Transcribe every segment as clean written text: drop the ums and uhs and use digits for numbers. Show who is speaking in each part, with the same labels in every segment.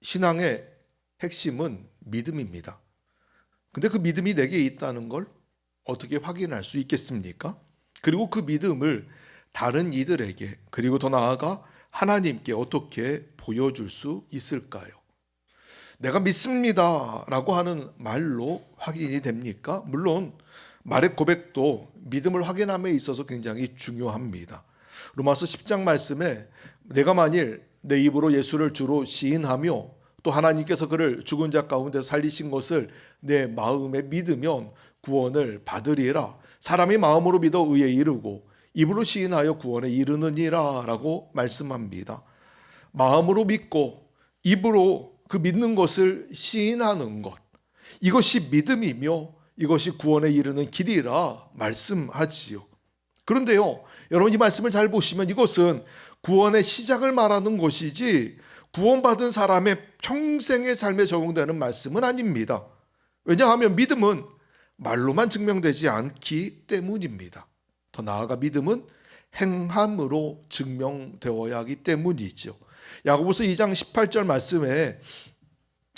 Speaker 1: 신앙의 핵심은 믿음입니다. 근데 그 믿음이 내게 있다는 걸 어떻게 확인할 수 있겠습니까? 그리고 그 믿음을 다른 이들에게, 그리고 더 나아가 하나님께 어떻게 보여줄 수 있을까요? 내가 믿습니다 라고 하는 말로 확인이 됩니까? 물론 말의 고백도 믿음을 확인함에 있어서 굉장히 중요합니다. 로마서 10장 말씀에 내가 만일 내 입으로 예수를 주로 시인하며 또 하나님께서 그를 죽은 자 가운데 살리신 것을 내 마음에 믿으면 구원을 받으리라. 사람이 마음으로 믿어 의에 이르고 입으로 시인하여 구원에 이르느니라 라고 말씀합니다. 마음으로 믿고 입으로 그 믿는 것을 시인하는 것, 이것이 믿음이며 이것이 구원에 이르는 길이라 말씀하지요. 그런데요, 여러분 이 말씀을 잘 보시면 이것은 구원의 시작을 말하는 것이지 구원받은 사람의 평생의 삶에 적용되는 말씀은 아닙니다. 왜냐하면 믿음은 말로만 증명되지 않기 때문입니다. 더 나아가 믿음은 행함으로 증명되어야 하기 때문이죠. 야고보서 2장 18절 말씀에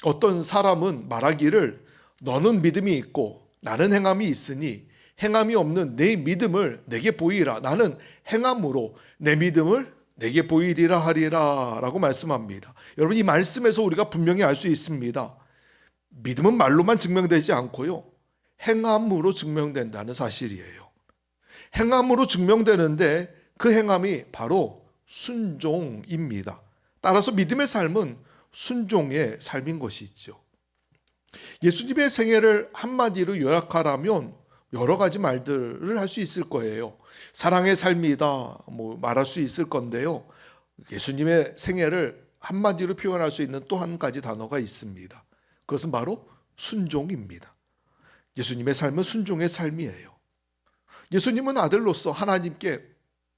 Speaker 1: 어떤 사람은 말하기를 너는 믿음이 있고 나는 행함이 있으니 행함이 없는 내 믿음을 내게 보이라. 나는 행함으로 내 믿음을 내게 보이리라 하리라 라고 말씀합니다. 여러분 이 말씀에서 우리가 분명히 알 수 있습니다. 믿음은 말로만 증명되지 않고요, 행함으로 증명된다는 사실이에요. 행함으로 증명되는데 그 행함이 바로 순종입니다. 따라서 믿음의 삶은 순종의 삶인 것이죠. 예수님의 생애를 한마디로 요약하라면 여러 가지 말들을 할 수 있을 거예요. 사랑의 삶이다 말할 수 있을 건데요, 예수님의 생애를 한마디로 표현할 수 있는 또 한 가지 단어가 있습니다. 그것은 바로 순종입니다. 예수님의 삶은 순종의 삶이에요. 예수님은 아들로서 하나님께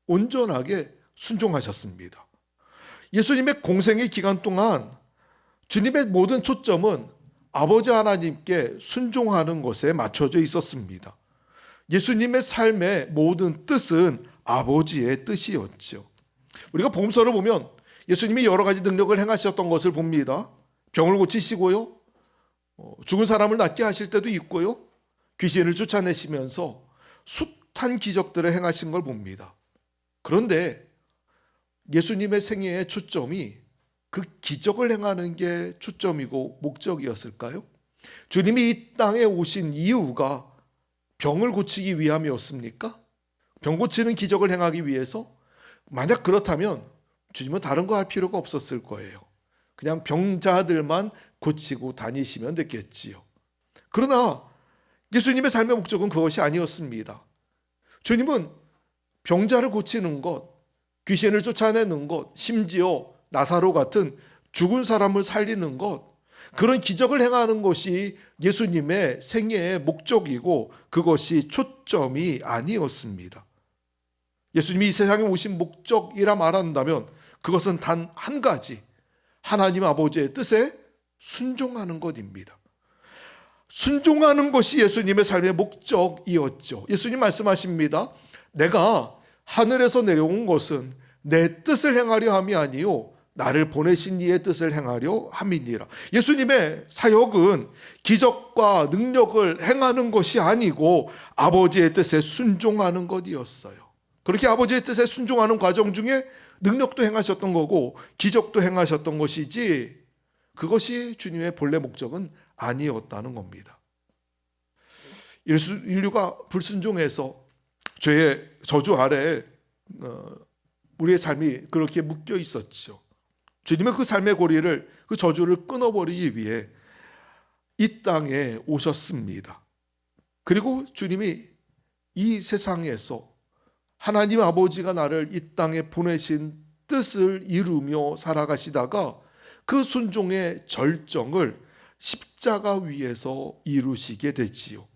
Speaker 1: 온전하게 순종하셨습니다. 예수님의 공생의 기간 동안 주님의 모든 초점은 아버지 하나님께 순종하는 것에 맞춰져 있었습니다. 예수님의 삶의 모든 뜻은 아버지의 뜻이었죠. 우리가 복음서를 보면 예수님이 여러 가지 능력을 행하셨던 것을 봅니다. 병을 고치시고요, 죽은 사람을 낫게 하실 때도 있고요, 귀신을 쫓아내시면서 숱한 기적들을 행하신 걸 봅니다. 그런데 예수님의 생애의 초점이 그 기적을 행하는 게 초점이고 목적이었을까요? 주님이 이 땅에 오신 이유가 병을 고치기 위함이었습니까? 병 고치는 기적을 행하기 위해서? 만약 그렇다면 주님은 다른 거 할 필요가 없었을 거예요. 그냥 병자들만 고치고 다니시면 됐겠지요. 그러나 예수님의 삶의 목적은 그것이 아니었습니다. 주님은 병자를 고치는 것, 귀신을 쫓아내는 것, 심지어 나사로 같은 죽은 사람을 살리는 것, 그런 기적을 행하는 것이 예수님의 생애의 목적이고 그것이 초점이 아니었습니다. 예수님이 이 세상에 오신 목적이라 말한다면 그것은 단 한 가지, 하나님 아버지의 뜻에 순종하는 것입니다. 순종하는 것이 예수님의 삶의 목적이었죠. 예수님 말씀하십니다. 내가 하늘에서 내려온 것은 내 뜻을 행하려 함이 아니요 나를 보내신 이의 뜻을 행하려 함이니라. 예수님의 사역은 기적과 능력을 행하는 것이 아니고 아버지의 뜻에 순종하는 것이었어요. 그렇게 아버지의 뜻에 순종하는 과정 중에 능력도 행하셨던 거고 기적도 행하셨던 것이지 그것이 주님의 본래 목적은 아니었다는 겁니다. 인류가 불순종해서 죄의 저주 아래에 우리의 삶이 그렇게 묶여 있었죠. 주님은 그 삶의 고리를, 그 저주를 끊어버리기 위해 이 땅에 오셨습니다. 그리고 주님이 이 세상에서 하나님 아버지가 나를 이 땅에 보내신 뜻을 이루며 살아가시다가 그 순종의 절정을 십자가 위에서 이루시게 되지요.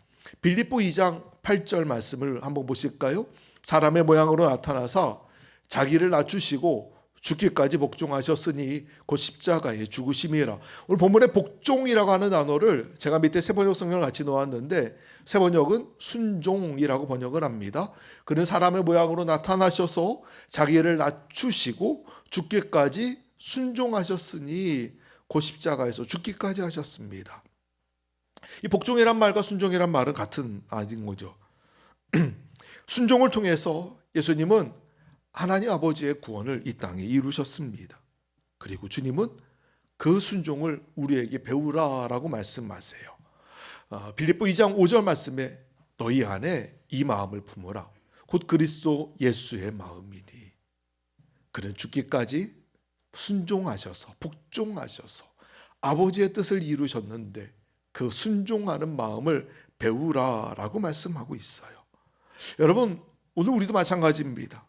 Speaker 1: 빌립보 2장 8절 말씀을 한번 보실까요? 사람의 모양으로 나타나사 자기를 낮추시고 죽기까지 복종하셨으니 곧 십자가에 죽으심이라. 오늘 본문에 복종이라고 하는 단어를 제가 밑에 세번역 성경을 같이 놓았는데 세번역은 순종이라고 번역을 합니다. 그는 사람의 모양으로 나타나셔서 자기를 낮추시고 죽기까지 순종하셨으니 곧 십자가에서 죽기까지 하셨습니다. 이 복종이란 말과 순종이란 말은 같은 아닌 거죠. 순종을 통해서 예수님은 하나님 아버지의 구원을 이 땅에 이루셨습니다. 그리고 주님은 그 순종을 우리에게 배우라라고 말씀하세요. 빌립보 2장 5절 말씀에 너희 안에 이 마음을 품어라. 곧 그리스도 예수의 마음이니. 그는 죽기까지 순종하셔서 복종하셔서 아버지의 뜻을 이루셨는데 그 순종하는 마음을 배우라라고 말씀하고 있어요. 여러분, 오늘 우리도 마찬가지입니다.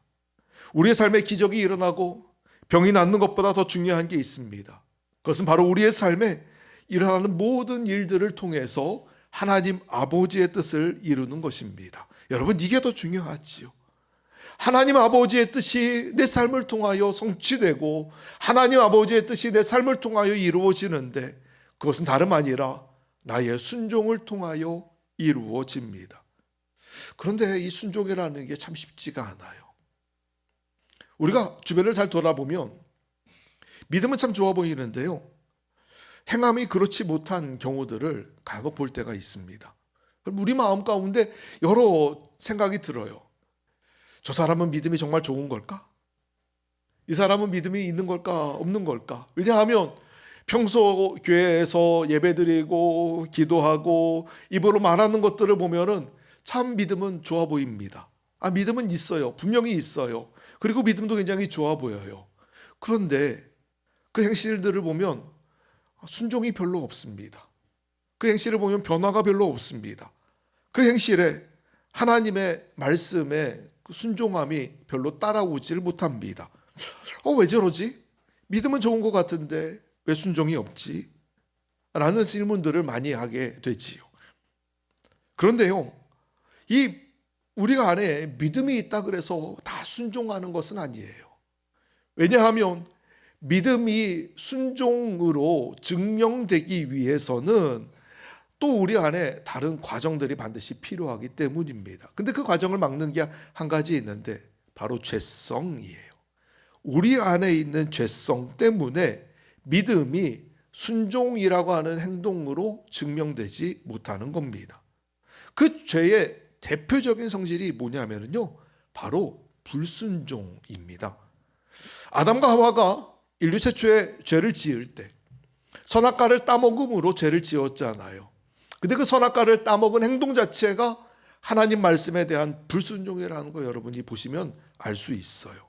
Speaker 1: 우리의 삶에 기적이 일어나고 병이 낫는 것보다 더 중요한 게 있습니다. 그것은 바로 우리의 삶에 일어나는 모든 일들을 통해서 하나님 아버지의 뜻을 이루는 것입니다. 여러분, 이게 더 중요하지요. 하나님 아버지의 뜻이 내 삶을 통하여 성취되고 하나님 아버지의 뜻이 내 삶을 통하여 이루어지는데 그것은 다름 아니라 나의 순종을 통하여 이루어집니다. 그런데 이 순종이라는 게 참 쉽지가 않아요. 우리가 주변을 잘 돌아보면 믿음은 참 좋아 보이는데요, 행함이 그렇지 못한 경우들을 간혹 볼 때가 있습니다. 그럼 우리 마음 가운데 여러 생각이 들어요. 저 사람은 믿음이 정말 좋은 걸까? 이 사람은 믿음이 있는 걸까? 없는 걸까? 왜냐하면 평소 교회에서 예배드리고 기도하고 입으로 말하는 것들을 보면은 참 믿음은 좋아 보입니다. 믿음은 있어요. 분명히 있어요. 그리고 믿음도 굉장히 좋아 보여요. 그런데 그 행실들을 보면 순종이 별로 없습니다. 그 행실을 보면 변화가 별로 없습니다. 그 행실에 하나님의 말씀에 그 순종함이 별로 따라오질 못합니다. 왜 저러지? 믿음은 좋은 것 같은데 왜 순종이 없지? 라는 질문들을 많이 하게 되지요. 그런데요, 우리가 안에 믿음이 있다 그래서 다 순종하는 것은 아니에요. 왜냐하면 믿음이 순종으로 증명되기 위해서는 또 우리 안에 다른 과정들이 반드시 필요하기 때문입니다. 근데 그 과정을 막는 게 한 가지 있는데 바로 죄성이에요. 우리 안에 있는 죄성 때문에 믿음이 순종이라고 하는 행동으로 증명되지 못하는 겁니다. 그 죄의 대표적인 성질이 뭐냐면요, 바로 불순종입니다. 아담과 하와가 인류 최초의 죄를 지을 때 선악과를 따먹음으로 죄를 지었잖아요. 근데 그 선악과를 따먹은 행동 자체가 하나님 말씀에 대한 불순종이라는 거 여러분이 보시면 알 수 있어요.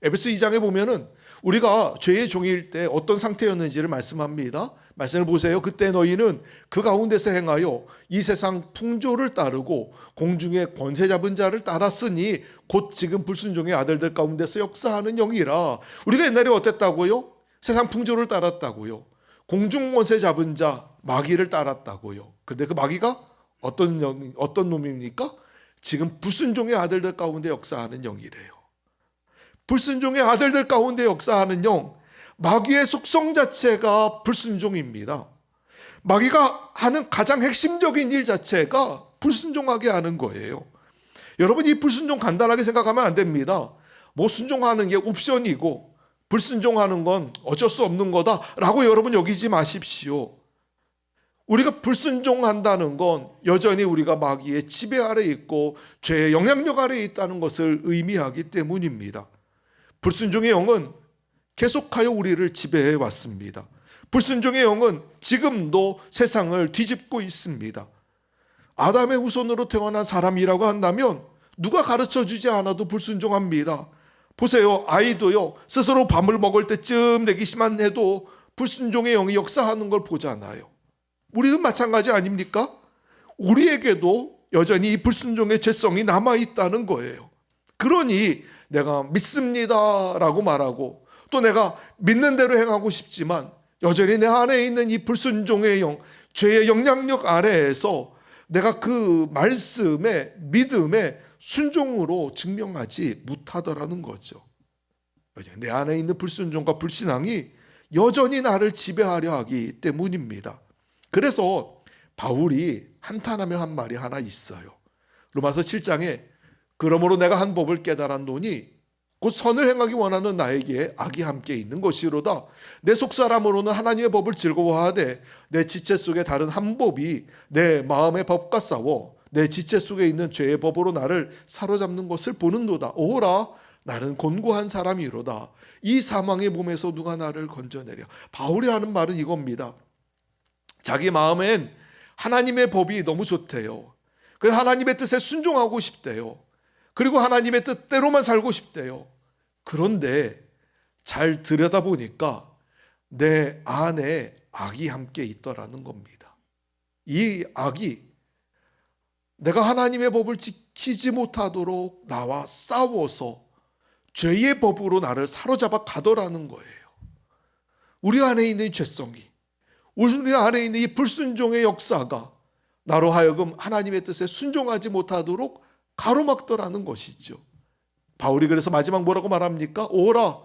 Speaker 1: 에베소 2장에 보면은 우리가 죄의 종일 때 어떤 상태였는지를 말씀합니다. 말씀을 보세요. 그때 너희는 그 가운데서 행하여 이 세상 풍조를 따르고 공중의 권세 잡은 자를 따랐으니 곧 지금 불순종의 아들들 가운데서 역사하는 영이라. 우리가 옛날에 어땠다고요? 세상 풍조를 따랐다고요. 공중 권세 잡은 자 마귀를 따랐다고요. 근데 그 마귀가 어떤 놈입니까? 지금 불순종의 아들들 가운데 역사하는 영이래요. 불순종의 아들들 가운데 역사하는 영, 마귀의 속성 자체가 불순종입니다. 마귀가 하는 가장 핵심적인 일 자체가 불순종하게 하는 거예요. 여러분, 이 불순종 간단하게 생각하면 안 됩니다. 순종하는 게 옵션이고 불순종하는 건 어쩔 수 없는 거다라고 여러분 여기지 마십시오. 우리가 불순종한다는 건 여전히 우리가 마귀의 지배 아래 있고 죄의 영향력 아래 있다는 것을 의미하기 때문입니다. 불순종의 영은 계속하여 우리를 지배해 왔습니다. 불순종의 영은 지금도 세상을 뒤집고 있습니다. 아담의 후손으로 태어난 사람이라고 한다면 누가 가르쳐주지 않아도 불순종합니다. 보세요, 아이도요, 스스로 밥을 먹을 때쯤 내기만 해도 불순종의 영이 역사하는 걸 보잖아요. 우리는 마찬가지 아닙니까? 우리에게도 여전히 이 불순종의 죄성이 남아있다는 거예요. 그러니 내가 믿습니다 라고 말하고 또 내가 믿는 대로 행하고 싶지만 여전히 내 안에 있는 이 불순종의 영, 죄의 영향력 아래에서 내가 그 말씀의 믿음의 순종으로 증명하지 못하더라는 거죠. 내 안에 있는 불순종과 불신앙이 여전히 나를 지배하려 하기 때문입니다. 그래서 바울이 한탄하며 한 말이 하나 있어요. 로마서 7장에 그러므로 내가 한 법을 깨달았노니 곧 선을 행하기 원하는 나에게 악이 함께 있는 것이로다. 내 속사람으로는 하나님의 법을 즐거워하되 내 지체 속에 다른 한 법이 내 마음의 법과 싸워 내 지체 속에 있는 죄의 법으로 나를 사로잡는 것을 보는도다. 오호라, 나는 곤고한 사람이로다. 이 사망의 몸에서 누가 나를 건져내려. 바울이 하는 말은 이겁니다. 자기 마음엔 하나님의 법이 너무 좋대요. 그래서 하나님의 뜻에 순종하고 싶대요. 그리고 하나님의 뜻대로만 살고 싶대요. 그런데 잘 들여다보니까 내 안에 악이 함께 있더라는 겁니다. 이 악이 내가 하나님의 법을 지키지 못하도록 나와 싸워서 죄의 법으로 나를 사로잡아 가더라는 거예요. 우리 안에 있는 죄성이, 우리 안에 있는 이 불순종의 역사가 나로 하여금 하나님의 뜻에 순종하지 못하도록 가로막더라는 것이죠. 바울이 그래서 마지막 뭐라고 말합니까? 오라,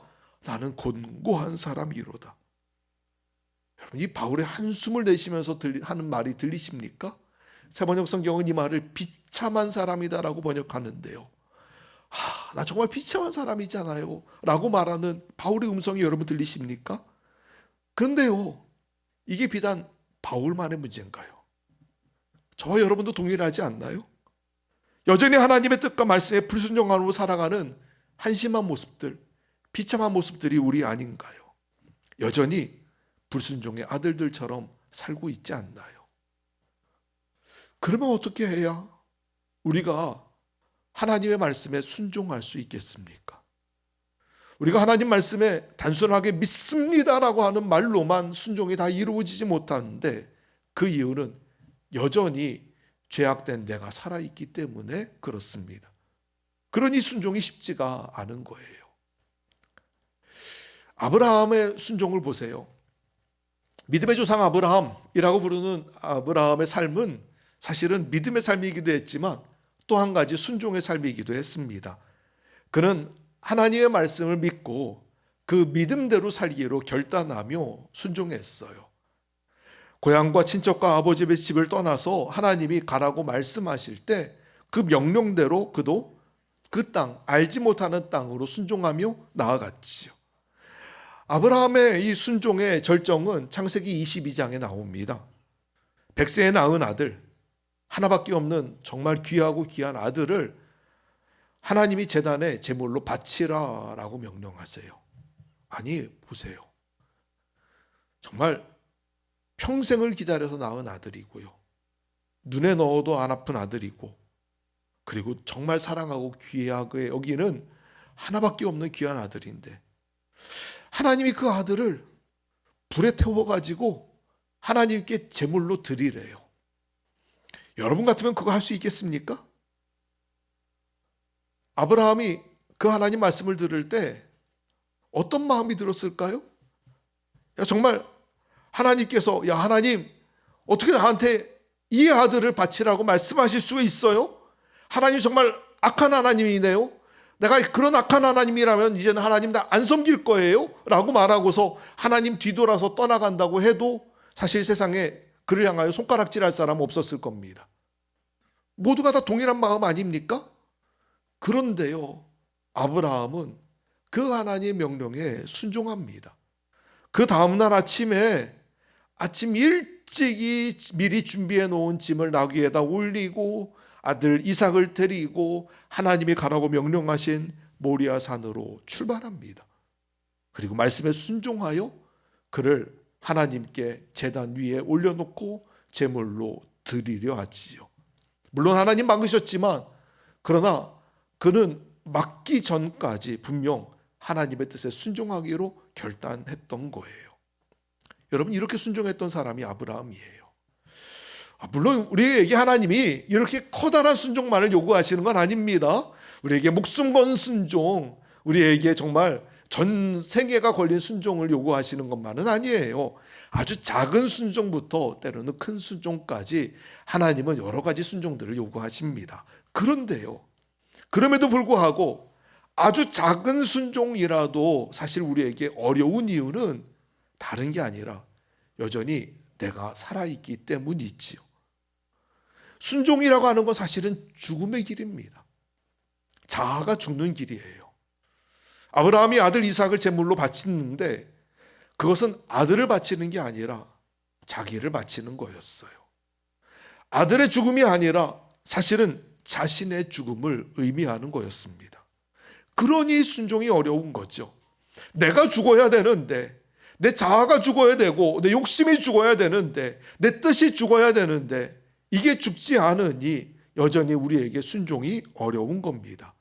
Speaker 1: 나는 곤고한 사람이로다. 여러분, 이 바울의 한숨을 내쉬면서 하는 말이 들리십니까? 세번역 성경은 이 말을 비참한 사람이다라고 번역하는데요. 나 정말 비참한 사람이잖아요 라고 말하는 바울의 음성이 여러분 들리십니까? 그런데요, 이게 비단 바울만의 문제인가요? 저와 여러분도 동일하지 않나요? 여전히 하나님의 뜻과 말씀에 불순종함으로 살아가는 한심한 모습들, 비참한 모습들이 우리 아닌가요? 여전히 불순종의 아들들처럼 살고 있지 않나요? 그러면 어떻게 해야 우리가 하나님의 말씀에 순종할 수 있겠습니까? 우리가 하나님 말씀에 단순하게 믿습니다라고 하는 말로만 순종이 다 이루어지지 못하는데 그 이유는 여전히 죄악된 내가 살아있기 때문에 그렇습니다. 그러니 순종이 쉽지가 않은 거예요. 아브라함의 순종을 보세요. 믿음의 조상 아브라함이라고 부르는 아브라함의 삶은 사실은 믿음의 삶이기도 했지만 또 한 가지 순종의 삶이기도 했습니다. 그는 하나님의 말씀을 믿고 그 믿음대로 살기로 결단하며 순종했어요. 고향과 친척과 아버지의 집을 떠나서 하나님이 가라고 말씀하실 때 그 명령대로 그도 그 땅, 알지 못하는 땅으로 순종하며 나아갔지요. 아브라함의 이 순종의 절정은 창세기 22장에 나옵니다. 백세에 낳은 아들, 하나밖에 없는 정말 귀하고 귀한 아들을 하나님이 제단에 제물로 바치라라고 명령하세요. 아니, 보세요. 정말 평생을 기다려서 낳은 아들이고요. 눈에 넣어도 안 아픈 아들이고, 그리고 정말 사랑하고 귀하게 여기는 하나밖에 없는 귀한 아들인데 하나님이 그 아들을 불에 태워가지고 하나님께 제물로 드리래요. 여러분 같으면 그거 할 수 있겠습니까? 아브라함이 그 하나님 말씀을 들을 때 어떤 마음이 들었을까요? 정말 하나님께서 하나님 어떻게 나한테 이 아들을 바치라고 말씀하실 수 있어요? 하나님 정말 악한 하나님이네요. 내가 그런 악한 하나님이라면 이제는 하나님 나 안 섬길 거예요 라고 말하고서 하나님 뒤돌아서 떠나간다고 해도 사실 세상에 그를 향하여 손가락질할 사람 없었을 겁니다. 모두가 다 동일한 마음 아닙니까? 그런데요, 아브라함은 그 하나님의 명령에 순종합니다. 그 다음날 아침에 아침 일찍이 미리 준비해 놓은 짐을 나귀에다 올리고 아들 이삭을 데리고 하나님이 가라고 명령하신 모리아 산으로 출발합니다. 그리고 말씀에 순종하여 그를 하나님께 제단 위에 올려놓고 제물로 드리려 하지요. 물론 하나님 막으셨지만 그러나 그는 막기 전까지 분명 하나님의 뜻에 순종하기로 결단했던 거예요. 여러분, 이렇게 순종했던 사람이 아브라함이에요. 물론 우리에게 하나님이 이렇게 커다란 순종만을 요구하시는 건 아닙니다. 우리에게 목숨 건 순종, 우리에게 정말 전 생애가 걸린 순종을 요구하시는 것만은 아니에요. 아주 작은 순종부터 때로는 큰 순종까지 하나님은 여러 가지 순종들을 요구하십니다. 그런데요, 그럼에도 불구하고 아주 작은 순종이라도 사실 우리에게 어려운 이유는 다른 게 아니라 여전히 내가 살아있기 때문이지요. 순종이라고 하는 건 사실은 죽음의 길입니다. 자아가 죽는 길이에요. 아브라함이 아들 이삭을 제물로 바치는데 그것은 아들을 바치는 게 아니라 자기를 바치는 거였어요. 아들의 죽음이 아니라 사실은 자신의 죽음을 의미하는 거였습니다. 그러니 순종이 어려운 거죠. 내가 죽어야 되는데, 내 자아가 죽어야 되고 내 욕심이 죽어야 되는데, 내 뜻이 죽어야 되는데 이게 죽지 않으니 여전히 우리에게 순종이 어려운 겁니다.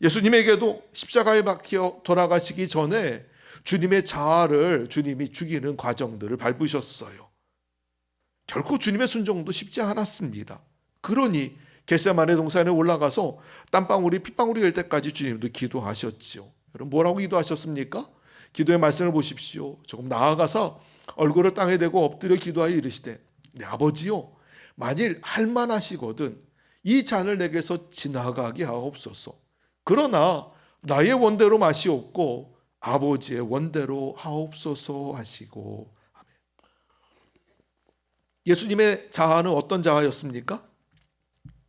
Speaker 1: 예수님에게도 십자가에 박혀 돌아가시기 전에 주님의 자아를 주님이 죽이는 과정들을 밟으셨어요. 결코 주님의 순종도 쉽지 않았습니다. 그러니 겟세마네 동산에 올라가서 땀방울이 핏방울이 될 때까지 주님도 기도하셨지요. 여러분 뭐라고 기도하셨습니까? 기도의 말씀을 보십시오. 조금 나아가서 얼굴을 땅에 대고 엎드려 기도하여 이르시되 내 아버지요, 만일 할만하시거든 이 잔을 내게서 지나가게 하옵소서. 그러나 나의 원대로 마시옵고 아버지의 원대로 하옵소서 하시고. 아멘. 예수님의 자아는 어떤 자아였습니까?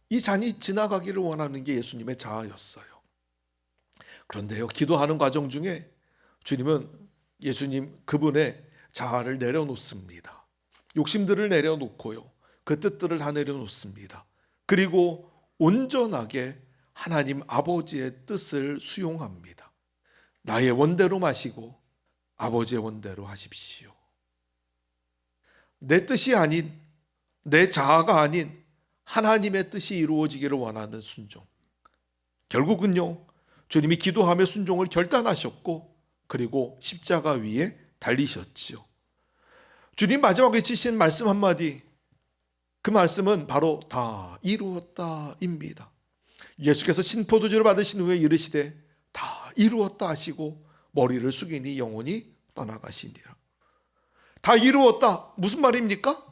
Speaker 1: 이 잔이 지나가기를 원하는 게 예수님의 자아였어요. 그런데요, 기도하는 과정 중에 주님은 예수님 그분의 자아를 내려놓습니다. 욕심들을 내려놓고요, 그 뜻들을 다 내려놓습니다. 그리고 온전하게 하나님 아버지의 뜻을 수용합니다. 나의 원대로 마시고 아버지의 원대로 하십시오. 내 뜻이 아닌, 내 자아가 아닌 하나님의 뜻이 이루어지기를 원하는 순종. 결국은요, 주님이 기도하며 순종을 결단하셨고 그리고 십자가 위에 달리셨지요. 주님 마지막에 치신 말씀 한마디, 그 말씀은 바로 다 이루었다입니다. 예수께서 신포도주를 받으신 후에 이르시되 다 이루었다 하시고 머리를 숙이니 영혼이 떠나가시니라. 다 이루었다, 무슨 말입니까?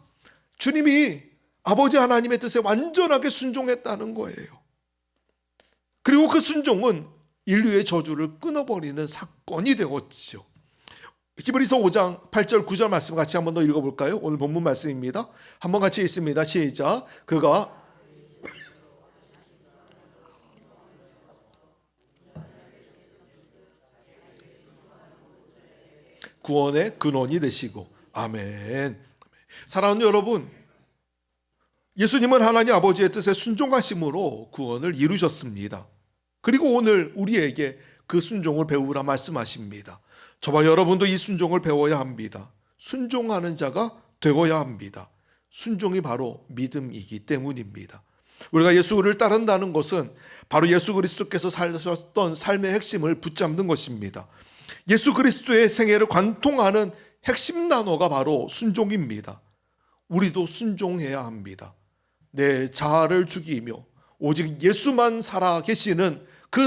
Speaker 1: 주님이 아버지 하나님의 뜻에 완전하게 순종했다는 거예요. 그리고 그 순종은 인류의 저주를 끊어버리는 사건이 되었죠. 히브리서 5장 8절 9절 말씀 같이 한번 더 읽어볼까요? 오늘 본문 말씀입니다. 한번 같이 읽습니다. 시작. 그가 구원의 근원이 되시고. 아멘. 사랑하는 여러분, 예수님은 하나님 아버지의 뜻에 순종하심으로 구원을 이루셨습니다. 그리고 오늘 우리에게 그 순종을 배우라 말씀하십니다. 저와 여러분도 이 순종을 배워야 합니다. 순종하는 자가 되어야 합니다. 순종이 바로 믿음이기 때문입니다. 우리가 예수를 따른다는 것은 바로 예수 그리스도께서 사셨던 삶의 핵심을 붙잡는 것입니다. 예수 그리스도의 생애를 관통하는 핵심 단어가 바로 순종입니다. 우리도 순종해야 합니다. 내 자아를 죽이며 오직 예수만 살아 계시는 그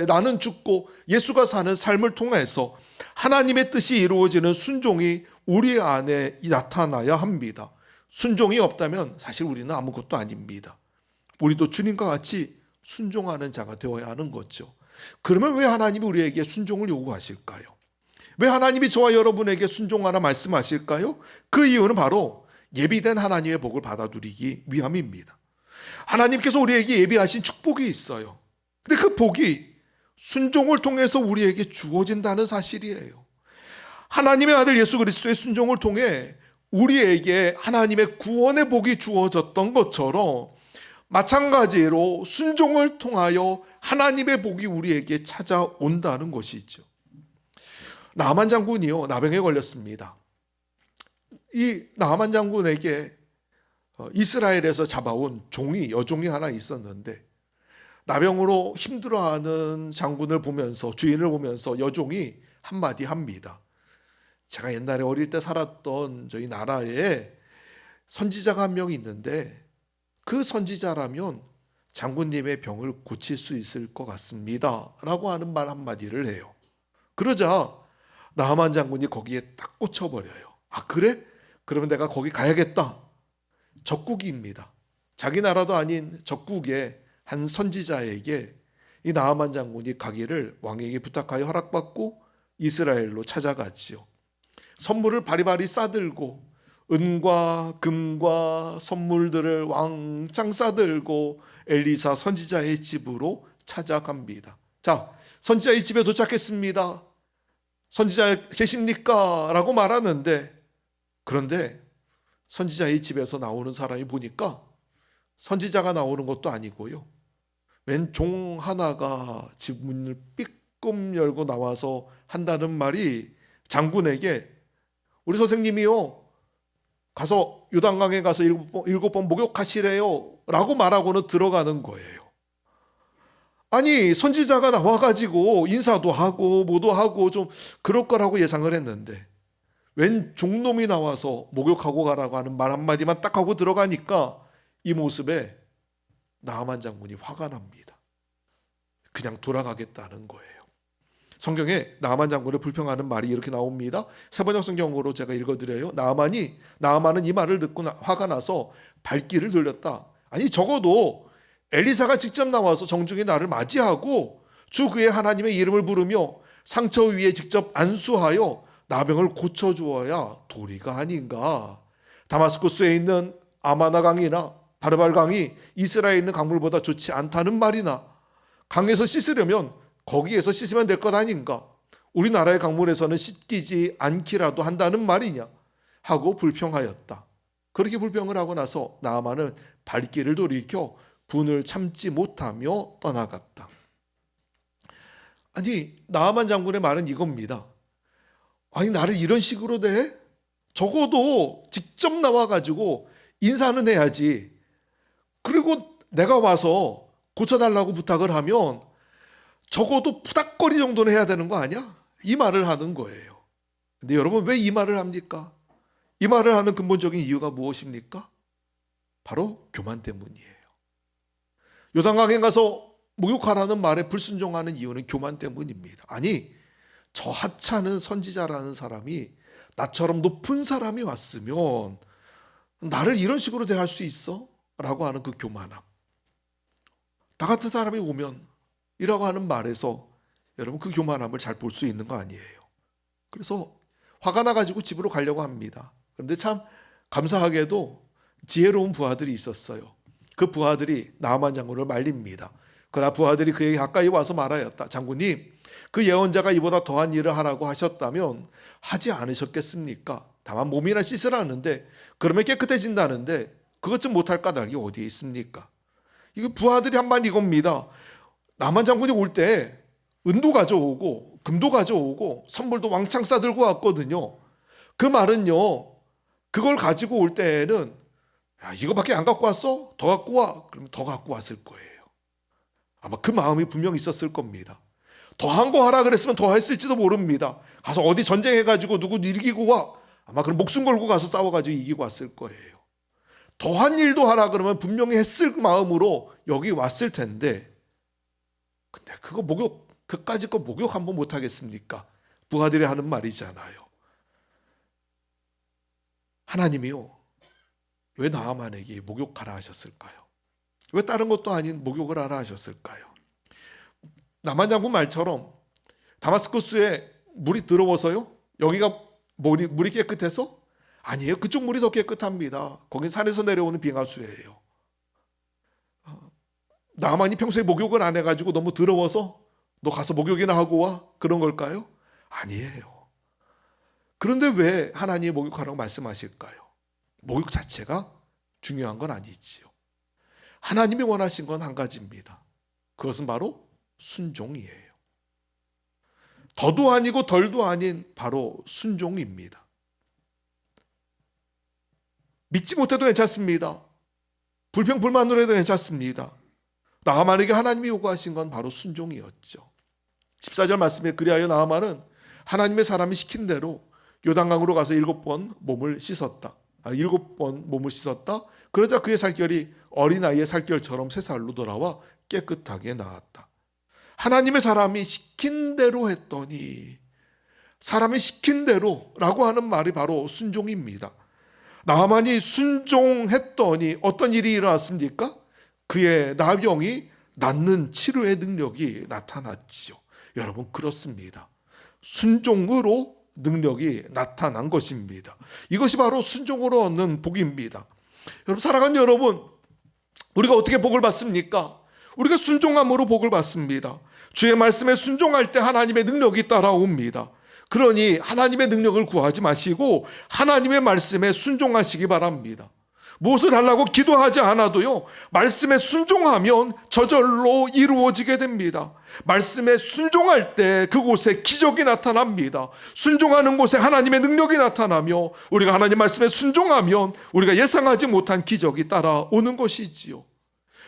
Speaker 1: 나는 죽고 예수가 사는 삶을 통해서 하나님의 뜻이 이루어지는 순종이 우리 안에 나타나야 합니다. 순종이 없다면 사실 우리는 아무것도 아닙니다. 우리도 주님과 같이 순종하는 자가 되어야 하는 거죠. 그러면 왜 하나님이 우리에게 순종을 요구하실까요? 왜 하나님이 저와 여러분에게 순종하라 말씀하실까요? 그 이유는 바로 예비된 하나님의 복을 받아들이기 위함입니다. 하나님께서 우리에게 예비하신 축복이 있어요. 근데 그 복이 순종을 통해서 우리에게 주어진다는 사실이에요. 하나님의 아들 예수 그리스도의 순종을 통해 우리에게 하나님의 구원의 복이 주어졌던 것처럼 마찬가지로 순종을 통하여 하나님의 복이 우리에게 찾아온다는 것이죠. 나만 장군이요, 나병에 걸렸습니다. 이 나만 장군에게 이스라엘에서 잡아온 여종이 하나 있었는데, 나병으로 힘들어하는 장군을 보면서, 주인을 보면서 여종이 한마디 합니다. 제가 옛날에 어릴 때 살았던 저희 나라에 선지자가 한 명 있는데 그 선지자라면 장군님의 병을 고칠 수 있을 것 같습니다 라고 하는 말 한마디를 해요. 그러자 나만 장군이 거기에 딱 꽂혀버려요. 아 그래? 그러면 내가 거기 가야겠다. 적국입니다. 자기 나라도 아닌 적국의 한 선지자에게 이 나하만 장군이 가기를 왕에게 부탁하여 허락받고 이스라엘로 찾아가지요. 선물을 바리바리 싸들고 은과 금과 선물들을 왕창 싸들고 엘리사 선지자의 집으로 찾아갑니다. 자, 선지자의 집에 도착했습니다. 선지자 계십니까? 라고 말하는데, 그런데 선지자의 집에서 나오는 사람이 보니까 선지자가 나오는 것도 아니고요, 웬 종 하나가 집 문을 삐끔 열고 나와서 한다는 말이 장군에게, 우리 선생님이요, 가서 요단강에 가서 일곱 번 목욕하시래요 라고 말하고는 들어가는 거예요. 아니, 선지자가 나와가지고 인사도 하고 뭐도 하고 좀 그럴 거라고 예상을 했는데, 웬 종놈이 나와서 목욕하고 가라고 하는 말 한마디만 딱 하고 들어가니까 이 모습에 나아만 장군이 화가 납니다. 그냥 돌아가겠다는 거예요. 성경에 나아만 장군을 불평하는 말이 이렇게 나옵니다. 세번역 성경으로 제가 읽어드려요. 나아만은 이 말을 듣고 화가 나서 발길을 돌렸다. 아니, 적어도 엘리사가 직접 나와서 정중히 나를 맞이하고 주 그의 하나님의 이름을 부르며 상처 위에 직접 안수하여 나병을 고쳐주어야 도리가 아닌가. 다마스쿠스에 있는 아마나 강이나 바르발 강이 이스라엘에 있는 강물보다 좋지 않다는 말이나, 강에서 씻으려면 거기에서 씻으면 될 것 아닌가. 우리나라의 강물에서는 씻기지 않기라도 한다는 말이냐 하고 불평하였다. 그렇게 불평을 하고 나서 나아만은 발길을 돌이켜 분을 참지 못하며 떠나갔다. 아니, 나아만 장군의 말은 이겁니다. 아니, 나를 이런 식으로 대? 적어도 직접 나와가지고 인사는 해야지. 그리고 내가 와서 고쳐달라고 부탁을 하면 적어도 푸닥거리 정도는 해야 되는 거 아니야? 이 말을 하는 거예요. 근데 여러분, 왜 이 말을 합니까? 이 말을 하는 근본적인 이유가 무엇입니까? 바로 교만 때문이에요. 요단강에 가서 목욕하라는 말에 불순종하는 이유는 교만 때문입니다. 아니, 저 하찮은 선지자라는 사람이 나처럼 높은 사람이 왔으면 나를 이런 식으로 대할 수 있어? 라고 하는 그 교만함. 나 같은 사람이 오면 이라고 하는 말에서 여러분, 그 교만함을 잘 볼 수 있는 거 아니에요. 그래서 화가 나가지고 집으로 가려고 합니다. 그런데 참 감사하게도 지혜로운 부하들이 있었어요. 그 부하들이 나아만 장군을 말립니다. 그러나 부하들이 그에게 가까이 와서 말하였다. 장군님, 그 예언자가 이보다 더한 일을 하라고 하셨다면 하지 않으셨겠습니까? 다만 몸이나 씻으라는데, 그러면 깨끗해진다는데 그것 좀 못할 까닭이 어디에 있습니까? 이거 부하들이 한 말 이겁니다. 나아만 장군이 올 때 은도 가져오고 금도 가져오고 선물도 왕창 싸들고 왔거든요. 그 말은요, 그걸 가지고 올 때에는, 야, 이거밖에 안 갖고 왔어? 더 갖고 와. 그러면 더 갖고 왔을 거예요. 아마 그 마음이 분명히 있었을 겁니다. 더한 거 하라 그랬으면 더 했을지도 모릅니다. 가서 어디 전쟁해가지고 누구 이기고 와. 아마 그럼 목숨 걸고 가서 싸워가지고 이기고 왔을 거예요. 더한 일도 하라 그러면 분명히 했을 마음으로 여기 왔을 텐데, 근데 그거 그까짓 거 목욕 한번 못 하겠습니까? 부하들이 하는 말이잖아요. 하나님이요, 왜 나아만에게 목욕하라 하셨을까요? 왜 다른 것도 아닌 목욕을 하라 하셨을까요? 나아만 장군 말처럼 다마스쿠스에 물이 더러워서요? 여기가 물이 깨끗해서? 아니에요. 그쪽 물이 더 깨끗합니다. 거긴 산에서 내려오는 빙하수예요. 나아만이 평소에 목욕을 안 해가지고 너무 더러워서 너 가서 목욕이나 하고 와? 그런 걸까요? 아니에요. 그런데 왜 하나님이 목욕하라고 말씀하실까요? 목욕 자체가 중요한 건 아니지요. 하나님이 원하신 건 한 가지입니다. 그것은 바로 순종이에요. 더도 아니고 덜도 아닌 바로 순종입니다. 믿지 못해도 괜찮습니다. 불평불만으로 해도 괜찮습니다. 나아만에게 하나님이 요구하신 건 바로 순종이었죠. 14절 말씀에, 그리하여 나아만은 하나님의 사람이 시킨 대로 요단강으로 가서 7번 몸을 씻었다. 그러자 그의 살결이 어린아이의 살결처럼 새 살로 돌아와 깨끗하게 나았다. 하나님의 사람이 시킨 대로 했더니, 사람이 시킨 대로라고 하는 말이 바로 순종입니다. 나아만이 순종했더니 어떤 일이 일어났습니까? 그의 나병이 낫는 치료의 능력이 나타났지요. 여러분, 그렇습니다. 순종으로 능력이 나타난 것입니다. 이것이 바로 순종으로 얻는 복입니다. 여러분, 사랑하는 여러분, 우리가 어떻게 복을 받습니까? 우리가 순종함으로 복을 받습니다. 주의 말씀에 순종할 때 하나님의 능력이 따라옵니다. 그러니 하나님의 능력을 구하지 마시고 하나님의 말씀에 순종하시기 바랍니다. 무엇을 달라고 기도하지 않아도요, 말씀에 순종하면 저절로 이루어지게 됩니다. 말씀에 순종할 때 그곳에 기적이 나타납니다. 순종하는 곳에 하나님의 능력이 나타나며 우리가 하나님 말씀에 순종하면 우리가 예상하지 못한 기적이 따라오는 것이지요.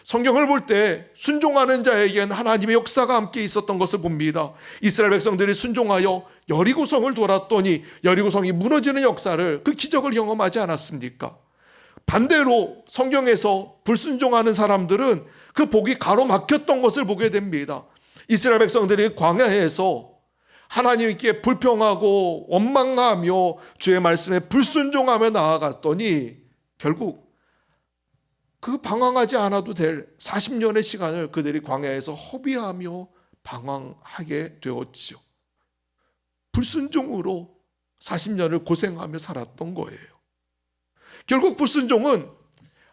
Speaker 1: 성경을 볼 때 순종하는 자에겐 하나님의 역사가 함께 있었던 것을 봅니다. 이스라엘 백성들이 순종하여 여리고성을 돌았더니 여리고성이 무너지는 역사를, 그 기적을 경험하지 않았습니까? 반대로 성경에서 불순종하는 사람들은 그 복이 가로막혔던 것을 보게 됩니다. 이스라엘 백성들이 광야에서 하나님께 불평하고 원망하며 주의 말씀에 불순종하며 나아갔더니 결국 그 방황하지 않아도 될 40년의 시간을 그들이 광야에서 허비하며 방황하게 되었지요. 불순종으로 40년을 고생하며 살았던 거예요. 결국 불순종은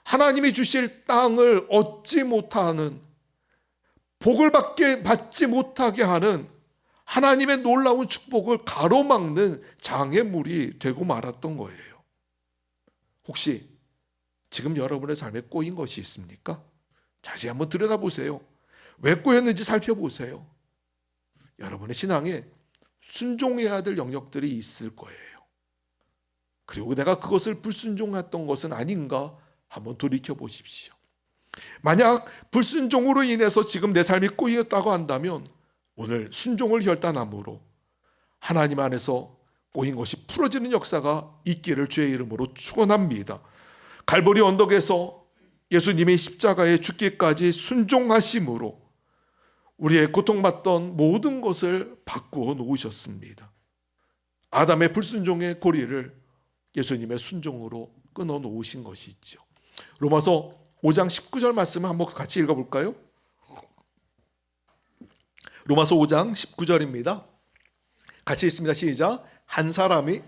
Speaker 1: 하나님이 주실 땅을 얻지 못하는, 복을 받지 못하게 하는 하나님의 놀라운 축복을 가로막는 장애물이 되고 말았던 거예요. 혹시 지금 여러분의 삶에 꼬인 것이 있습니까? 자세히 한번 들여다보세요. 왜 꼬였는지 살펴보세요. 여러분의 신앙에 순종해야 될 영역들이 있을 거예요. 그리고 내가 그것을 불순종했던 것은 아닌가 한번 돌이켜 보십시오. 만약 불순종으로 인해서 지금 내 삶이 꼬였다고 한다면 오늘 순종을 결단함으로 하나님 안에서 꼬인 것이 풀어지는 역사가 있기를 주의 이름으로 축원합니다. 갈보리 언덕에서 예수님이 십자가에 죽기까지 순종하심으로 우리의 고통받던 모든 것을 바꾸어 놓으셨습니다. 아담의 불순종의 고리를 예수님의 순종으로 끊어 놓으신 것이 있죠. 로마서 5장 19절 말씀을 한번 같이 읽어볼까요? 로마서 5장 19절입니다. 같이 읽습니다. 시작. 한 사람이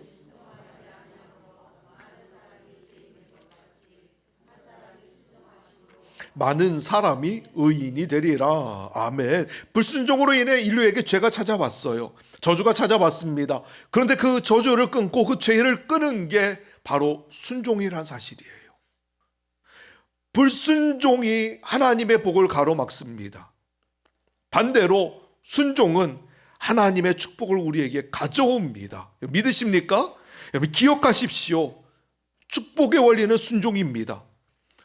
Speaker 1: 많은 사람이 의인이 되리라. 아멘. 불순종으로 인해 인류에게 죄가 찾아왔어요. 저주가 찾아왔습니다. 그런데 그 저주를 끊고 그 죄를 끄는 게 바로 순종이란 사실이에요. 불순종이 하나님의 복을 가로막습니다. 반대로 순종은 하나님의 축복을 우리에게 가져옵니다. 믿으십니까? 여러분 기억하십시오. 축복의 원리는 순종입니다.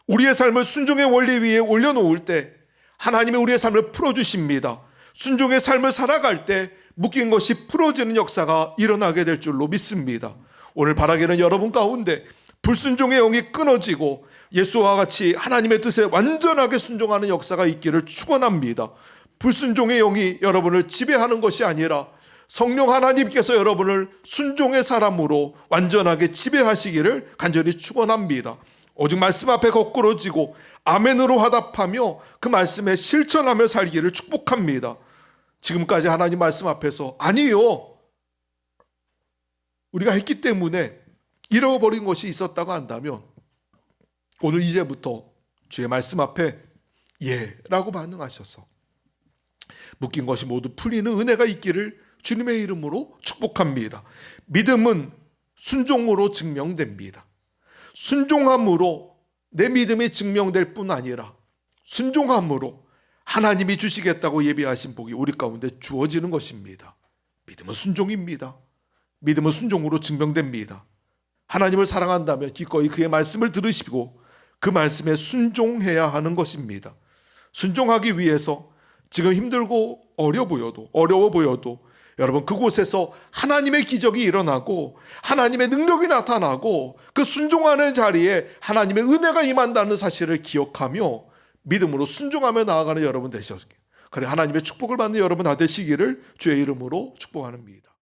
Speaker 1: 우리의 삶을 순종의 원리 위에 올려놓을 때 하나님이 우리의 삶을 풀어주십니다. 순종의 삶을 살아갈 때 묶인 것이 풀어지는 역사가 일어나게 될 줄로 믿습니다. 오늘 바라기는 여러분 가운데 불순종의 영이 끊어지고 예수와 같이 하나님의 뜻에 완전하게 순종하는 역사가 있기를 축원합니다. 불순종의 영이 여러분을 지배하는 것이 아니라 성령 하나님께서 여러분을 순종의 사람으로 완전하게 지배하시기를 간절히 축원합니다. 오직 말씀 앞에 거꾸러지고 아멘으로 화답하며 그 말씀에 실천하며 살기를 축복합니다. 지금까지 하나님 말씀 앞에서 아니요, 우리가 했기 때문에 잃어버린 것이 있었다고 한다면 오늘 이제부터 주의 말씀 앞에 예라고 반응하셔서 묶인 것이 모두 풀리는 은혜가 있기를 주님의 이름으로 축복합니다. 믿음은 순종으로 증명됩니다. 순종함으로 내 믿음이 증명될 뿐 아니라 순종함으로 하나님이 주시겠다고 예비하신 복이 우리 가운데 주어지는 것입니다. 믿음은 순종입니다. 믿음은 순종으로 증명됩니다. 하나님을 사랑한다면 기꺼이 그의 말씀을 들으시고 그 말씀에 순종해야 하는 것입니다. 순종하기 위해서 지금 힘들고 어려워 보여도 여러분 그곳에서 하나님의 기적이 일어나고 하나님의 능력이 나타나고 그 순종하는 자리에 하나님의 은혜가 임한다는 사실을 기억하며 믿음으로 순종하며 나아가는 여러분 되시기, 그래 하나님의 축복을 받는 여러분 다 되시기를 주의 이름으로 축복합니다.